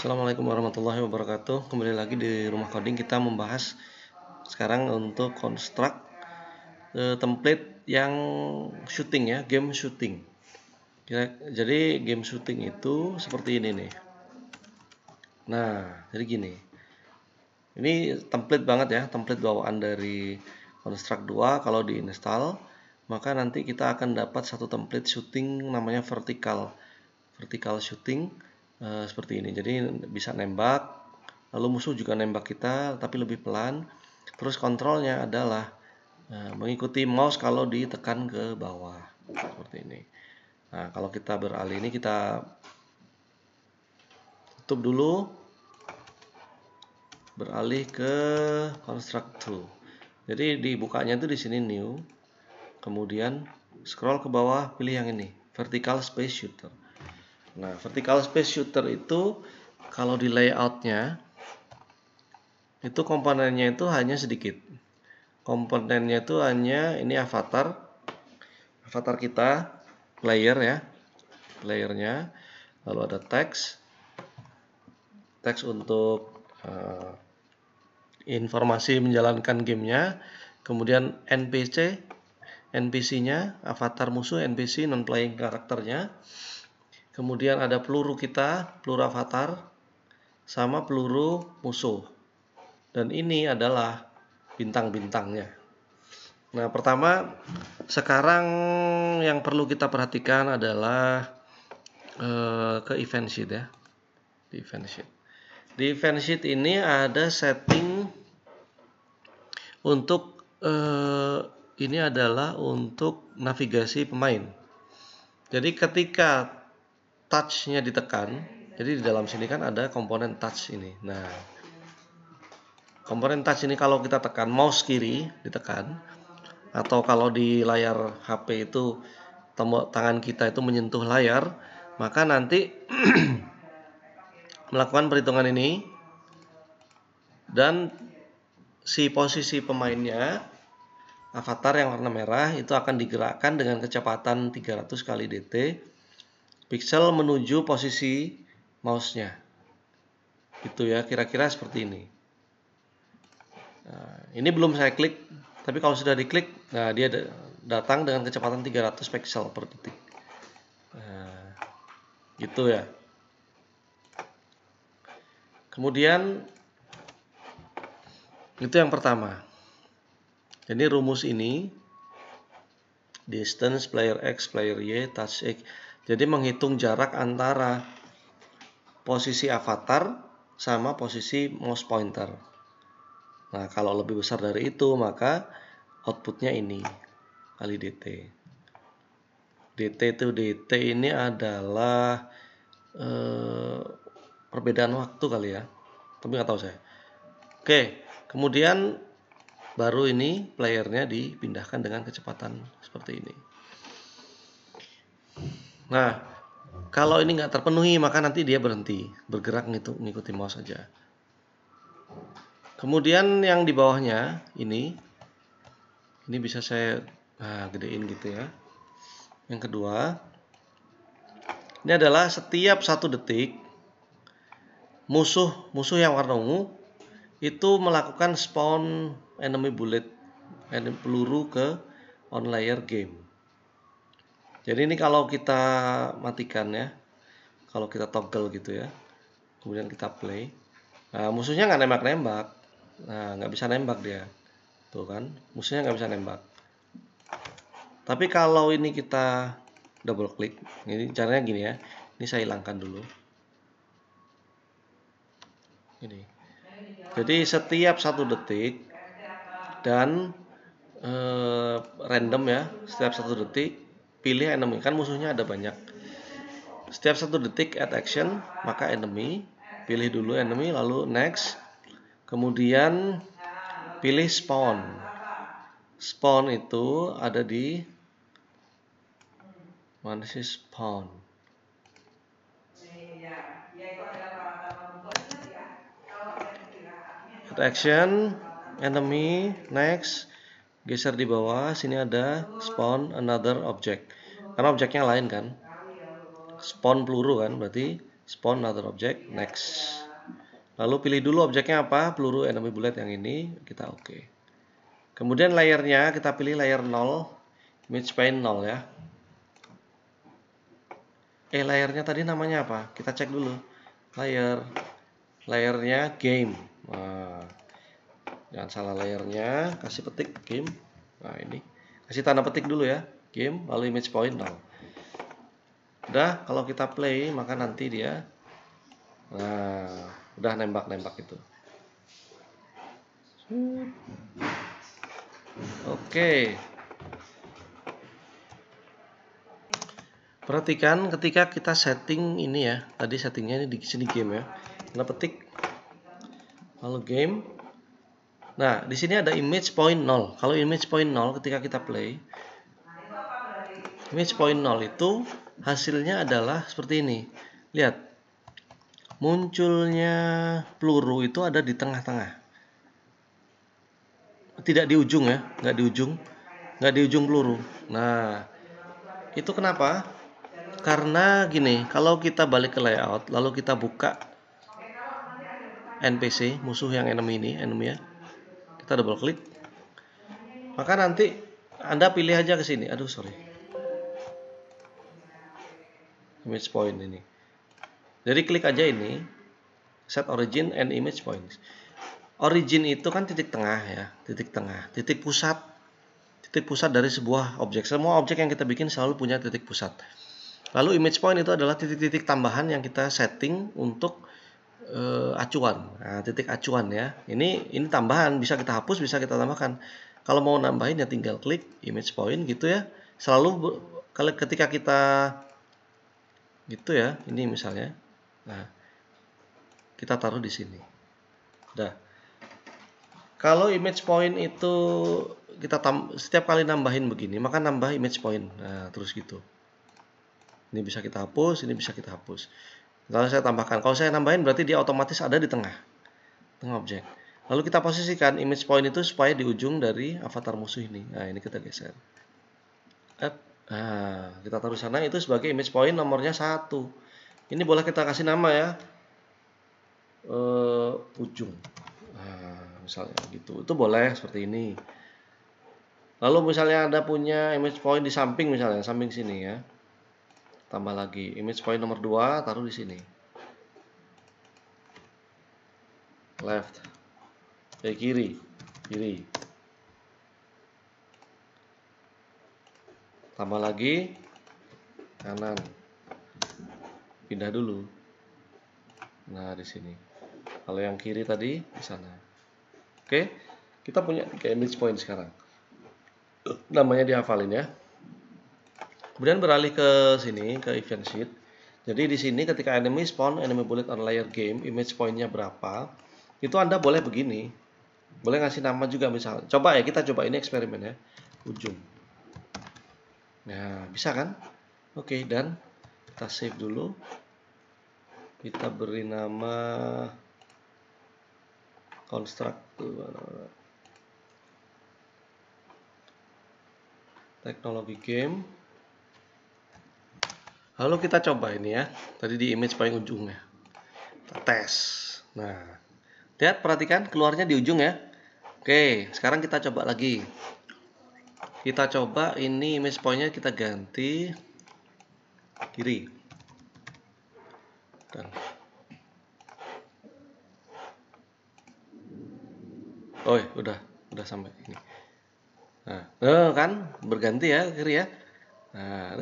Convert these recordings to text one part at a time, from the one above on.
Assalamualaikum warahmatullahi wabarakatuh. Kembali lagi di Rumah Coding, kita membahas sekarang untuk construct template yang shooting ya, game shooting. Jadi game shooting itu seperti ini nih. Nah, jadi gini. Ini template banget ya, template bawaan dari Construct 2. Kalau diinstal, maka nanti kita akan dapat satu template shooting namanya vertical shooting seperti ini. Jadi bisa nembak, lalu musuh juga nembak kita tapi lebih pelan. Terus kontrolnya adalah mengikuti mouse kalau ditekan ke bawah seperti ini. Nah, kalau kita beralih ini, kita tutup dulu, beralih ke Construct 2. Jadi dibukanya itu di sini new, kemudian scroll ke bawah, pilih yang ini, vertical space shooter. Nah, vertical space shooter itu kalau di layoutnya itu komponennya itu hanya sedikit. Komponennya itu hanya ini avatar kita, player ya, playernya, lalu ada teks untuk informasi menjalankan gamenya, kemudian NPC-nya, avatar musuh, NPC non playing karakternya. Kemudian ada peluru kita, peluru avatar, sama peluru musuh. Dan ini adalah bintang-bintangnya. Nah, pertama, sekarang yang perlu kita perhatikan adalah ke event sheet ya. Di event sheet. Di event sheet ini ada setting untuk ini adalah untuk navigasi pemain. Jadi ketika touch-nya ditekan, jadi di dalam sini kan ada komponen touch ini. Nah, komponen touch ini kalau kita tekan mouse kiri ditekan, atau kalau di layar HP itu tangan kita itu menyentuh layar, maka nanti melakukan perhitungan ini dan si posisi pemainnya, avatar yang warna merah itu akan digerakkan dengan kecepatan 300 kali dt pixel menuju posisi mouse-nya. Itu ya, kira-kira seperti ini. Nah, ini belum saya klik, tapi kalau sudah diklik, nah dia datang dengan kecepatan 300 pixel per detik. Nah, gitu ya. Kemudian itu yang pertama. Jadi rumus ini distance player X, player Y, touch X. Jadi menghitung jarak antara posisi avatar sama posisi mouse pointer. Nah, kalau lebih besar dari itu, maka outputnya ini kali dt. dt ini adalah perbedaan waktu kali ya, tapi nggak tahu saya. Oke, kemudian baru ini playernya dipindahkan dengan kecepatan seperti ini. Nah, kalau ini nggak terpenuhi, maka nanti dia berhenti bergerak ngikuti mouse saja. Kemudian yang di bawahnya ini bisa saya gedein gitu ya. Yang kedua, ini adalah setiap 1 detik musuh yang warna ungu itu melakukan spawn enemy bullet, peluru ke on layer game. Jadi ini kalau kita matikan ya, kalau kita toggle gitu ya, kemudian kita play, nah musuhnya nggak nembak-nembak, nah nggak bisa nembak dia, tuh kan, musuhnya nggak bisa nembak. Tapi kalau ini kita double klik, ini caranya gini ya, ini saya hilangkan dulu. Ini. Jadi setiap 1 detik dan random ya, setiap 1 detik pilih enemy, kan musuhnya ada banyak. Setiap 1 detik add action, maka enemy, pilih dulu enemy, lalu next, kemudian pilih spawn. Spawn itu ada di mana sih spawn? Add action, enemy, next, geser di bawah, sini ada spawn another object. Karena objeknya lain kan. Spawn peluru kan, berarti Spawn another object, next. Lalu pilih dulu objeknya apa, peluru enemy bullet yang ini, kita oke. Kemudian layernya kita pilih layer 0, image pane 0 ya. Layernya tadi namanya apa? Kita cek dulu. Layernya game. Nah, jangan salah layernya, kasih petik game. Nah, ini. Kasih tanda petik dulu ya, game, lalu image point 0. Udah, kalau kita play, maka nanti dia udah nembak-nembak itu. Oke. Perhatikan ketika kita setting ini ya. Tadi settingnya ini di sini game ya. Kita petik lalu game. Nah, di sini ada image point 0. Kalau image point 0 ketika kita play, image point 0 itu hasilnya adalah seperti ini. Lihat. Munculnya peluru itu ada di tengah-tengah. Tidak di ujung ya, nggak di ujung peluru. Nah, itu kenapa? Karena gini, kalau kita balik ke layout, lalu kita buka NPC, musuh yang enemy ya. Kita double klik. Maka nanti Anda pilih aja ke sini. Aduh, sorry. Image point ini. Jadi klik aja ini, set origin and image points. Origin itu kan titik tengah ya, titik pusat dari sebuah objek. Semua objek yang kita bikin selalu punya titik pusat. Lalu image point itu adalah titik-titik tambahan yang kita setting untuk acuan. Nah, titik acuan ya. Ini tambahan, bisa kita hapus, bisa kita tambahkan. Kalau mau nambahin ya tinggal klik image point gitu ya. Selalu kalau ketika kita gitu ya, ini misalnya. Nah, kita taruh di sini. Udah. Kalau image point itu kita setiap kali nambahin begini, maka nambah image point. Nah, terus gitu. Ini bisa kita hapus, ini bisa kita hapus. Lalu saya tambahkan. Kalau saya nambahin berarti dia otomatis ada di tengah objek. Lalu kita posisikan image point itu supaya di ujung dari avatar musuh ini. Nah, ini kita geser. Nah, kita taruh sana itu sebagai image point nomornya 1. Ini boleh kita kasih nama ya. Ujung. Nah, misalnya gitu. Itu boleh seperti ini. Lalu misalnya Anda punya image point di samping misalnya, samping sini ya. Tambah lagi image point nomor 2 taruh di sini. Left. Kiri. Tambah lagi kanan. Pindah dulu. Nah, di sini. Kalau yang kiri tadi di sana. Oke. Kita punya 3 image point sekarang. Namanya dihafalin ya. Kemudian beralih ke sini, ke event sheet. Jadi di sini ketika enemy spawn, enemy bullet on layer game, image point-nya berapa, itu Anda boleh begini. Boleh ngasih nama juga misalnya. Coba ya, kita coba ini eksperimen ya. Ujung. Nah, bisa kan? Oke, dan kita save dulu. Kita beri nama construct teknologi game. Lalu kita coba ini ya. Tadi di image paling ujungnya. Kita tes. Nah, lihat, perhatikan keluarnya di ujung ya. Oke, sekarang kita coba lagi. Kita coba ini image point-nya kita ganti kiri. Dan udah sampai ini. Nah, kan berganti ya kiri ya. Nah,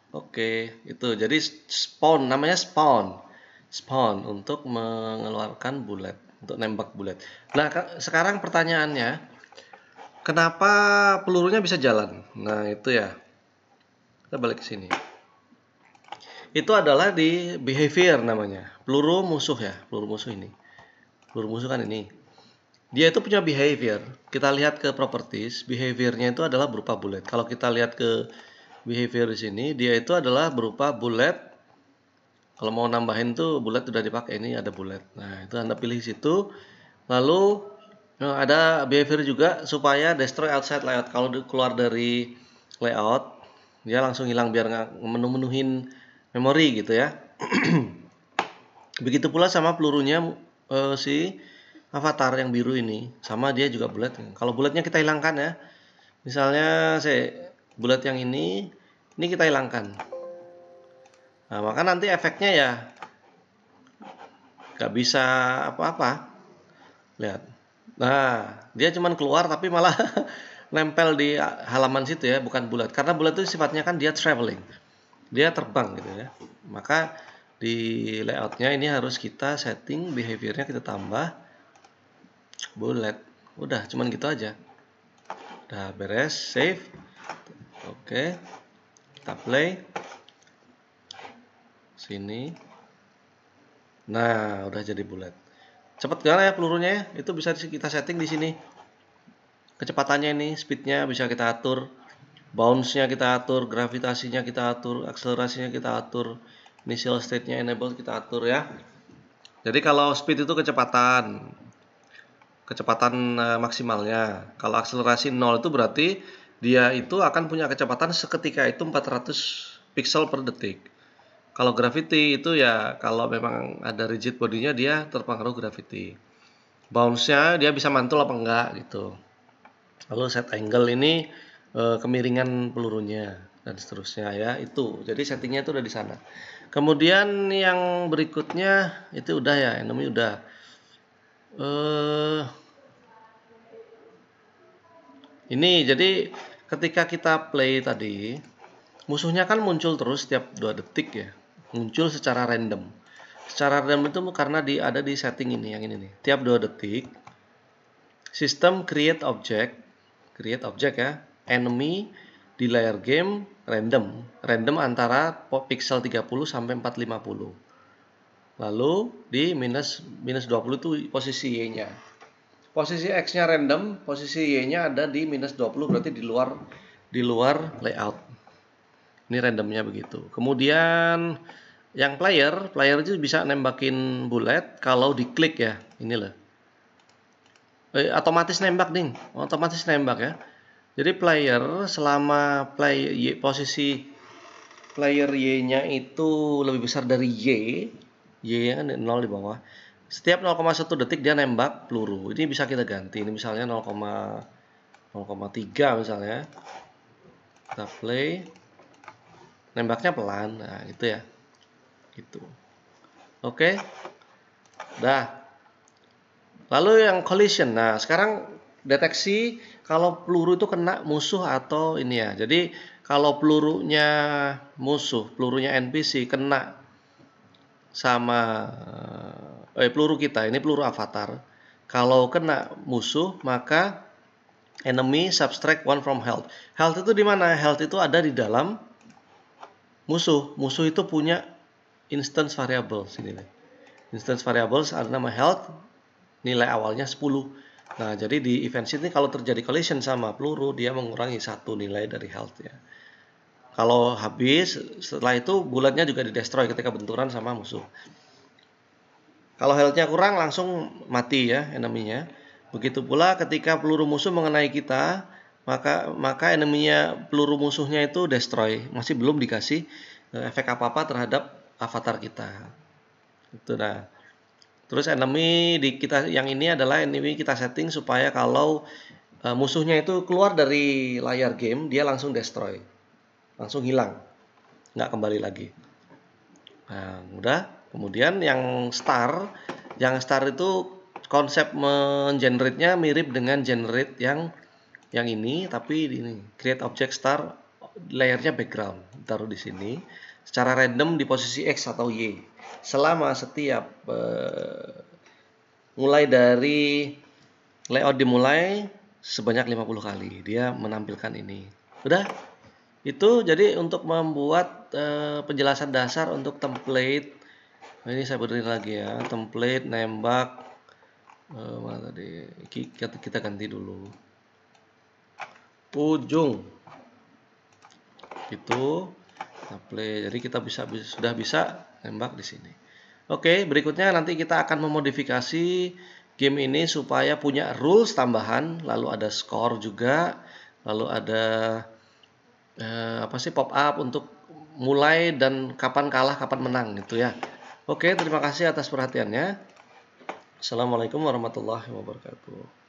oke, itu jadi spawn, namanya spawn untuk mengeluarkan bullet, untuk nembak bullet. Nah, sekarang pertanyaannya, kenapa pelurunya bisa jalan? Nah, itu ya. Kita balik ke sini. Itu adalah di behavior namanya. Peluru musuh ya, peluru musuh ini. Peluru musuh kan ini. Dia itu punya behavior. Kita lihat ke properties, behaviornya itu adalah berupa bullet. Kalau kita lihat ke behavior di sini, dia itu adalah berupa bullet. Kalau mau nambahin tuh bullet udah dipakai, ini ada bullet. Nah, itu Anda pilih situ. Lalu ada behavior juga supaya destroy outside layout. Kalau keluar dari layout, dia langsung hilang biar nggak menuhin memori gitu ya. Begitu pula sama pelurunya si avatar yang biru ini, sama dia juga bulat. Kalau bulatnya kita hilangkan ya, misalnya bulat yang ini kita hilangkan. Nah, maka nanti efeknya ya nggak bisa apa-apa. Lihat, nah dia cuman keluar tapi malah nempel di halaman situ ya, bukan bulat. Karena bulat itu sifatnya kan dia traveling, dia terbang gitu ya. Maka di layoutnya ini harus kita setting behaviornya, kita tambah bulat. Udah cuman gitu aja. Udah beres, save. Oke, kita play sini. Nah udah jadi bulat. Cepet gak ya pelurunya ya? Itu bisa kita setting di sini. Kecepatannya ini, speednya bisa kita atur, bounce-nya kita atur, gravitasinya kita atur, akselerasinya kita atur, initial state-nya enable kita atur ya. Jadi kalau speed itu kecepatan maksimalnya. Kalau akselerasi 0 itu berarti dia itu akan punya kecepatan seketika itu 400 pixel per detik. Kalau gravity itu ya kalau memang ada rigid bodinya dia terpengaruh gravity. Bounce-nya dia bisa mantul apa enggak gitu. Lalu set angle ini kemiringan pelurunya dan seterusnya ya, itu. Jadi settingnya itu udah di sana. Kemudian yang berikutnya itu udah ya, enemy udah. Ini jadi ketika kita play tadi, musuhnya kan muncul terus setiap 2 detik ya. Muncul secara random. Secara random itu karena ada di setting ini, yang ini nih. Tiap 2 detik sistem create object ya, enemy di layar game random antara pixel 30 sampai 450. Lalu di minus 20 itu posisi Y-nya. Posisi X-nya random, posisi Y-nya ada di minus 20, berarti di luar layout. Ini randomnya begitu. Kemudian yang player itu bisa nembakin bullet kalau diklik ya. Ini loh. Otomatis nembak nih, otomatis nembak ya. Jadi player selama posisi player Y-nya itu lebih besar dari Y-nya kan 0 di bawah. Setiap 0,1 detik dia nembak peluru. Ini bisa kita ganti. Ini misalnya 0,3 misalnya. Kita play. Nembaknya pelan. Nah, itu ya. Gitu. Oke. Dah. Lalu yang collision. Nah, sekarang deteksi kalau peluru itu kena musuh atau ini ya. Jadi kalau pelurunya musuh, pelurunya NPC kena sama peluru kita, ini peluru avatar. Kalau kena musuh, maka enemy subtract 1 from health. Health itu di mana? Health itu ada di dalam musuh. Musuh itu punya instance variables ini nih. Instance variables ada nama health, nilai awalnya 10. Nah, jadi di event sheet ini kalau terjadi collision sama peluru, dia mengurangi 1 nilai dari health ya. Kalau habis, setelah itu bulatnya juga di-destroy ketika benturan sama musuh. Kalau health-nya kurang langsung mati ya enemy-nya. Begitu pula ketika peluru musuh mengenai kita, maka enemy-nya, peluru musuhnya itu destroy. Masih belum dikasih efek apa-apa terhadap avatar kita. Itu nah. Terus enemy di kita yang ini adalah enemy kita setting supaya kalau musuhnya itu keluar dari layar game, dia langsung destroy. Langsung hilang. Nggak kembali lagi. Nah, udah. Kemudian yang star itu konsep mengenerate-nya mirip dengan generate yang ini, tapi ini create object star, layarnya background, taruh di sini secara random di posisi X atau Y selama setiap mulai dari layout dimulai sebanyak 50 kali dia menampilkan ini. Udah. Itu jadi untuk membuat penjelasan dasar untuk template. Nah, ini saya berdiri lagi ya, template nembak mana tadi, kita ganti dulu ujung itu template. Jadi kita sudah bisa nembak di sini. Oke, berikutnya nanti kita akan memodifikasi game ini supaya punya rules tambahan, lalu ada score juga, lalu ada pop up untuk mulai dan kapan kalah, kapan menang gitu ya. Oke, terima kasih atas perhatiannya. Assalamualaikum warahmatullahi wabarakatuh.